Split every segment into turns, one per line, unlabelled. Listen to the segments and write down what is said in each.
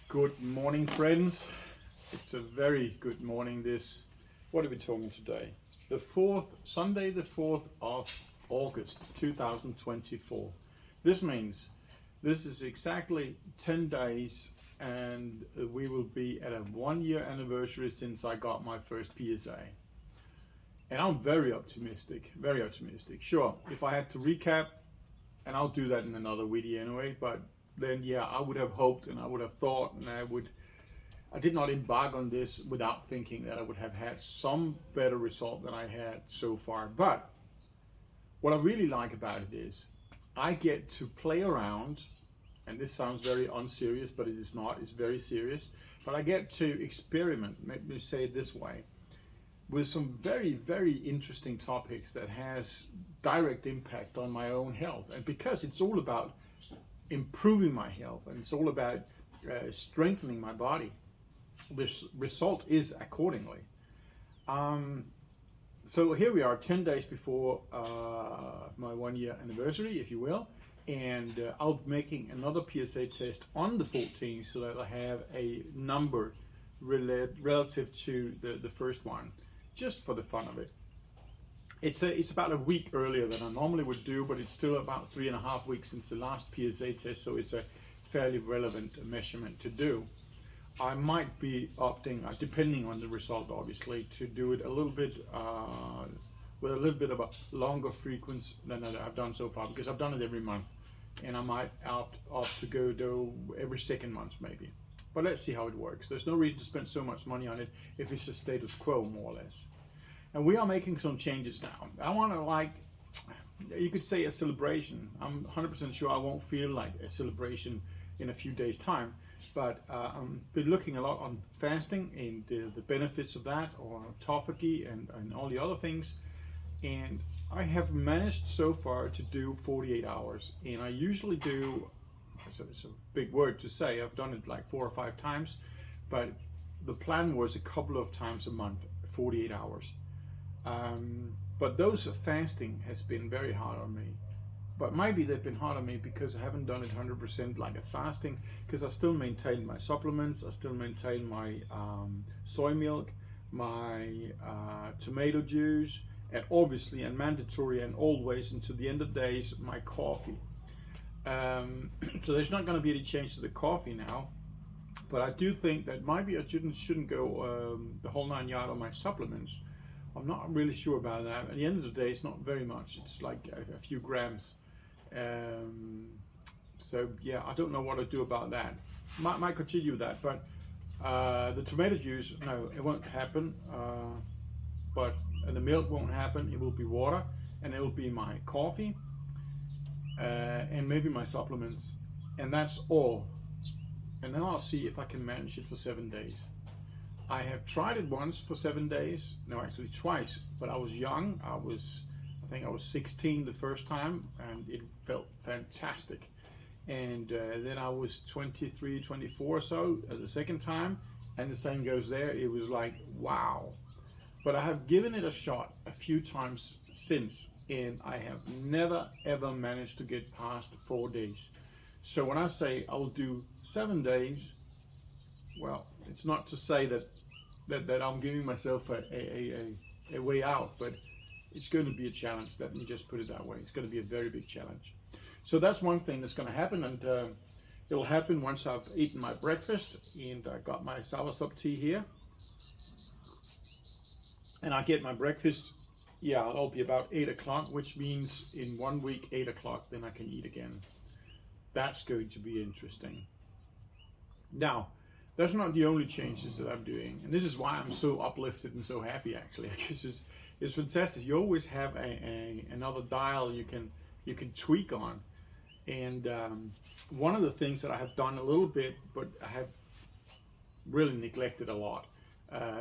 Good morning, friends. It's a very good morning. What are we talking today? Sunday, the 4th of August, 2024. This means this is exactly 10 days and we will be at a 1-year anniversary since I got my first PSA. And I'm very optimistic, very optimistic. Sure, if I had to recap, and I'll do that in another video anyway, but then yeah, I would have hoped and I would have thought and I did not embark on this without thinking that I would have had some better result than I had so far. But what I really like about it is I get to play around, and this sounds very unserious, but it is not, it's very serious. But I get to experiment, let me say it this way, with some very, very interesting topics that has direct impact on my own health. And because it's all about improving my health and it's all about strengthening my body, this result is accordingly. So here we are 10 days before my 1-year anniversary, if you will, and I'll be making another PSA test on the 14th so that I have a number relative to the first one, just for the fun of it. It's about a week earlier than I normally would do, but it's still about 3.5 weeks since the last PSA test, so it's a fairly relevant measurement to do. I might be opting, depending on the result obviously, to do it a little bit with a little bit of a longer frequency than I've done so far, because I've done it every month, and I might opt to go to every second month maybe. But let's see how it works. There's no reason to spend so much money on it if it's a status quo, more or less. And we are making some changes now. I want to, like, you could say a celebration. I'm 100% sure I won't feel like a celebration in a few days' time, but I've been looking a lot on fasting and the benefits of that, or autophagy and all the other things. And I have managed so far to do 48 hours. And I usually do, it's a big word to say, I've done it like 4 or 5 times, but the plan was a couple of times a month, 48 hours. But those fasting has been very hard on me. But maybe they've been hard on me because I haven't done it 100% like a fasting, because I still maintain my supplements, I still maintain my soy milk, my tomato juice, and obviously and mandatory and always, and to the end of days, my coffee. So there's not going to be any change to the coffee now, but I do think that maybe I shouldn't go the whole 9 yards on my supplements. I'm not really sure about that. At the end of the day, it's not very much. It's like a few grams. So yeah, I don't know what to do about that. Might continue with that, but the tomato juice, no, it won't happen. And the milk won't happen. It will be water, and it will be my coffee, and maybe my supplements, and that's all. And then I'll see if I can manage it for 7 days. I have tried it once for 7 days, no, actually twice, but I was young. I think I was 16 the first time, and it felt fantastic. And then I was 23, 24 or so the second time, and the same goes there. It was like, wow. But I have given it a shot a few times since, and I have never ever managed to get past 4 days. So when I say I'll do 7 days, well, it's not to say that I'm giving myself a way out, but it's going to be a challenge. Let me just put it that way. It's going to be a very big challenge. So that's one thing that's going to happen, and it'll happen once I've eaten my breakfast, and I got my soursop tea here. And I get my breakfast, yeah, it'll be about 8 o'clock, which means in 1 week, 8 o'clock, then I can eat again. That's going to be interesting. Now, that's not the only changes that I'm doing, and this is why I'm so uplifted and so happy, actually, because it's fantastic. You always have another dial you can tweak on, and one of the things that I have done a little bit, but I have really neglected a lot,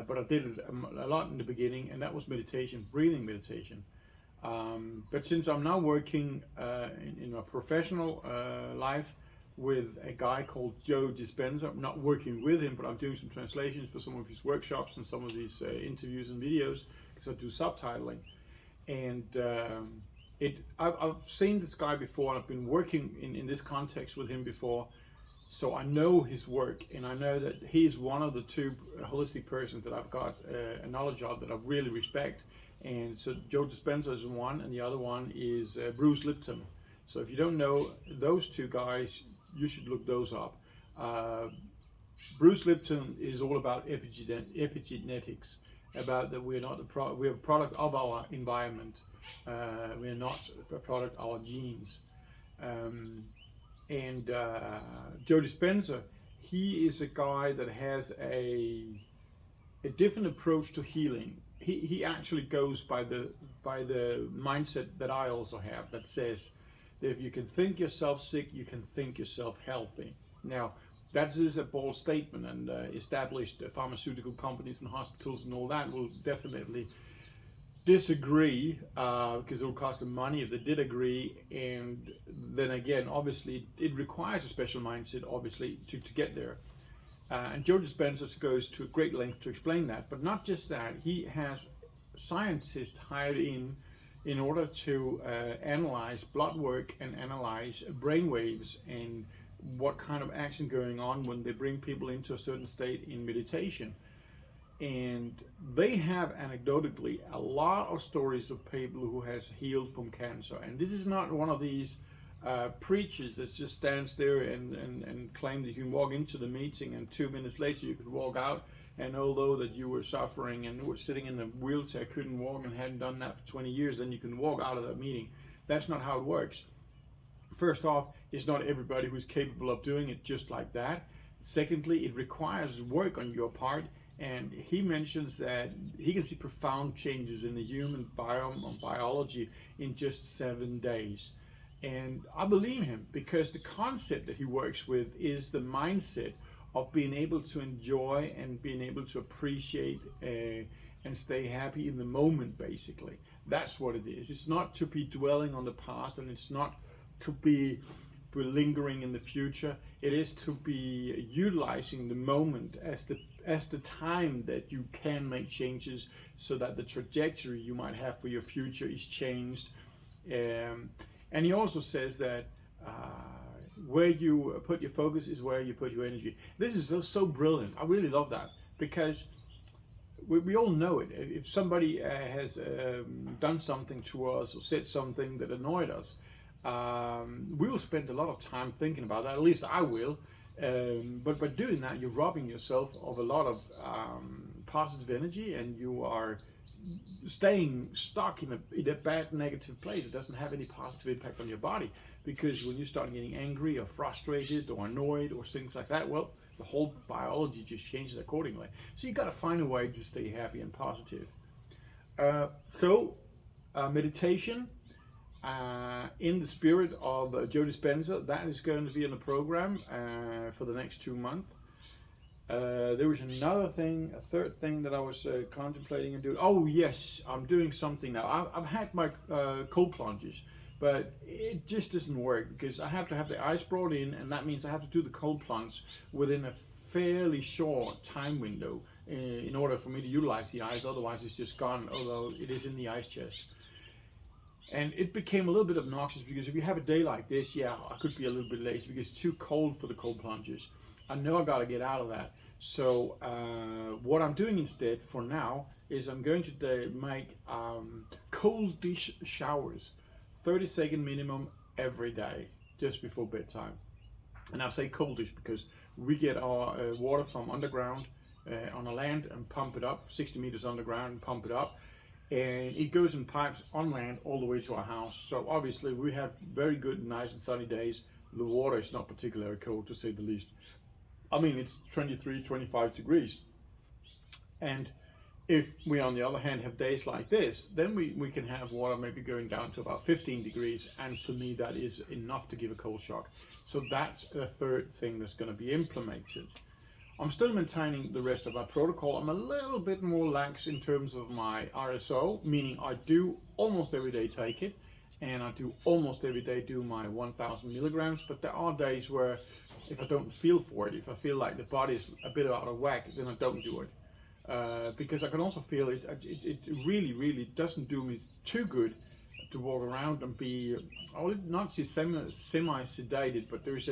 but I did it a lot in the beginning, and that was meditation, breathing meditation. But since I'm now working in a professional life with a guy called Dispenza. I'm not working with him, but I'm doing some translations for some of his workshops and some of these interviews and videos, because I do subtitling. And I've seen this guy before, and I've been working in this context with him before, so I know his work, and I know that he's one of the two holistic persons that I've got a knowledge of that I really respect. And so Joe Dispenza is one, and the other one is Bruce Lipton. So if you don't know those two guys, you should look those up. Bruce Lipton is all about epigenetics, about that we're not we're a product of our environment. We're not a product of our genes. Joe Dispenza, he is a guy that has a different approach to healing. He actually goes by the mindset that I also have, that says that if you can think yourself sick, you can think yourself healthy. Now, that is a bold statement, and established pharmaceutical companies and hospitals and all that will definitely disagree, because it will cost them money if they did agree. And then again, obviously, it requires a special mindset, obviously, to get there. And Joe Dispenza goes to a great length to explain that. But not just that, he has scientists hired in order to analyze blood work and analyze brain waves and what kind of action going on when they bring people into a certain state in meditation. And they have anecdotally a lot of stories of people who has healed from cancer. And this is not one of these preachers that just stands there and claim that you can walk into the meeting and 2 minutes later you could walk out, and although that you were suffering and were sitting in a wheelchair, couldn't walk, and hadn't done that for 20 years, then you can walk out of that meeting. That's not how it works. First off, it's not everybody who's capable of doing it just like that. Secondly, it requires work on your part. And he mentions that he can see profound changes in the human biome and biology in just 7 days. And I believe him, because the concept that he works with is the mindset of being able to enjoy and being able to appreciate and stay happy in the moment, basically. That's what it is. It's not to be dwelling on the past, and it's not to be lingering in the future. It is to be utilizing the moment as the time that you can make changes, so that the trajectory you might have for your future is changed. And he also says that where you put your focus is where you put your energy. This is so brilliant. I really love that, because we all know it. If somebody has done something to us or said something that annoyed us, we will spend a lot of time thinking about that. At least I will. But by doing that, you're robbing yourself of a lot of positive energy, and you are staying stuck in a bad negative place. It doesn't have any positive impact on your body, because when you start getting angry or frustrated or annoyed or things like that, well, the whole biology just changes accordingly. So you got to find a way to stay happy and positive. Meditation in the spirit of Joe Dispenza, that is going to be in the program for the next 2 months. There was another thing, a third thing that I was contemplating and doing. Oh yes, I'm doing something now. I've had my cold plunges, but it just doesn't work, because I have to have the ice brought in, and that means I have to do the cold plunge within a fairly short time window in order for me to utilize the ice. Otherwise it's just gone, although it is in the ice chest. And it became a little bit obnoxious, because if you have a day like this, yeah, I could be a little bit lazy because it's too cold for the cold plunges. I know I got to get out of that. So what I'm doing instead for now is I'm going to make cold dish showers, 30-second minimum every day, just before bedtime. And I say cold dish because we get our water from underground on the land and pump it up, 60 meters underground, and pump it up. And it goes in pipes on land all the way to our house. So obviously we have very good, nice and sunny days. The water is not particularly cold, to say the least. I mean, it's 23, 25 degrees. And if we, on the other hand, have days like this, then we can have water maybe going down to about 15 degrees. And to me, that is enough to give a cold shock. So that's a third thing that's going to be implemented. I'm still maintaining the rest of my protocol. I'm a little bit more lax in terms of my RSO, meaning I do almost every day take it, and I do almost every day do my 1000 milligrams, but there are days where if I don't feel for it, if I feel like the body is a bit out of whack, then I don't do it. Because I can also feel it really, really doesn't do me too good to walk around and be, I would not say semi-sedated, but there's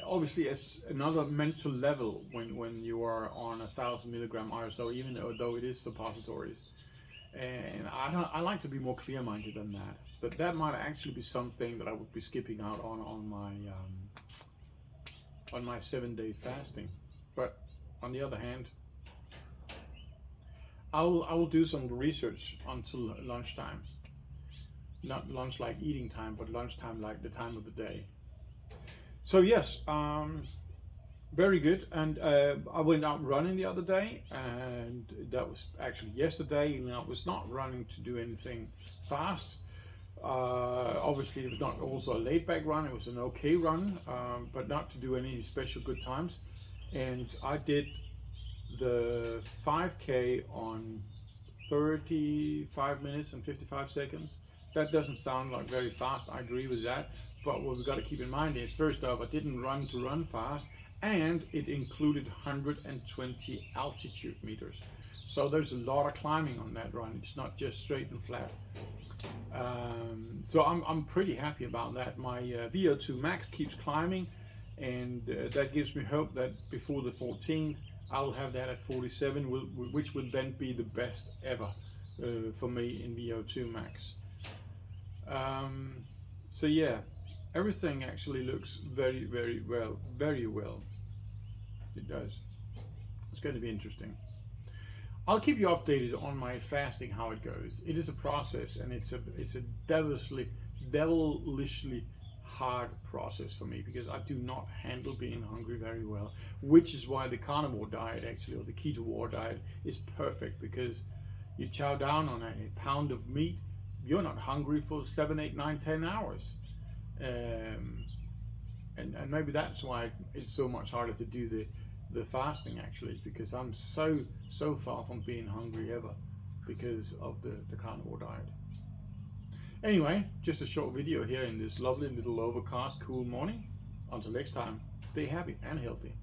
obviously another mental level when you are on 1,000 milligram ISO, even though it is suppositories. And I like to be more clear-minded than that. But that might actually be something that I would be skipping out on my 7-day fasting. But on the other hand, I will do some research until lunchtime. Not lunch like eating time, but lunchtime like the time of the day. So yes, very good. And I went out running the other day, and that was actually yesterday. And I was not running to do anything fast. Obviously, it was not also a laid-back run. It was an okay run, but not to do any special good times. And I did the 5K on 35 minutes and 55 seconds. That doesn't sound like very fast, I agree with that. But what we've got to keep in mind is, first off, I didn't run to run fast, and it included 120 altitude meters. So there's a lot of climbing on that run. It's not just straight and flat. So I'm pretty happy about that. My VO2 max keeps climbing, and that gives me hope that before the 14th, I'll have that at 47, which would then be the best ever for me in VO2 max. So yeah, everything actually looks very, very well. It does. It's going to be interesting. I'll keep you updated on my fasting, how it goes. It is a process, and it's a devilishly hard process for me, because I do not handle being hungry very well, which is why the carnivore diet actually, or the keto diet, is perfect, because you chow down on a pound of meat, you're not hungry for 7, 8, 9, 10 hours. And maybe that's why it's so much harder to do the fasting actually, because I'm so far from being hungry ever because of the carnivore diet. Anyway, just a short video here in this lovely little overcast, cool morning. Until next time, stay happy and healthy.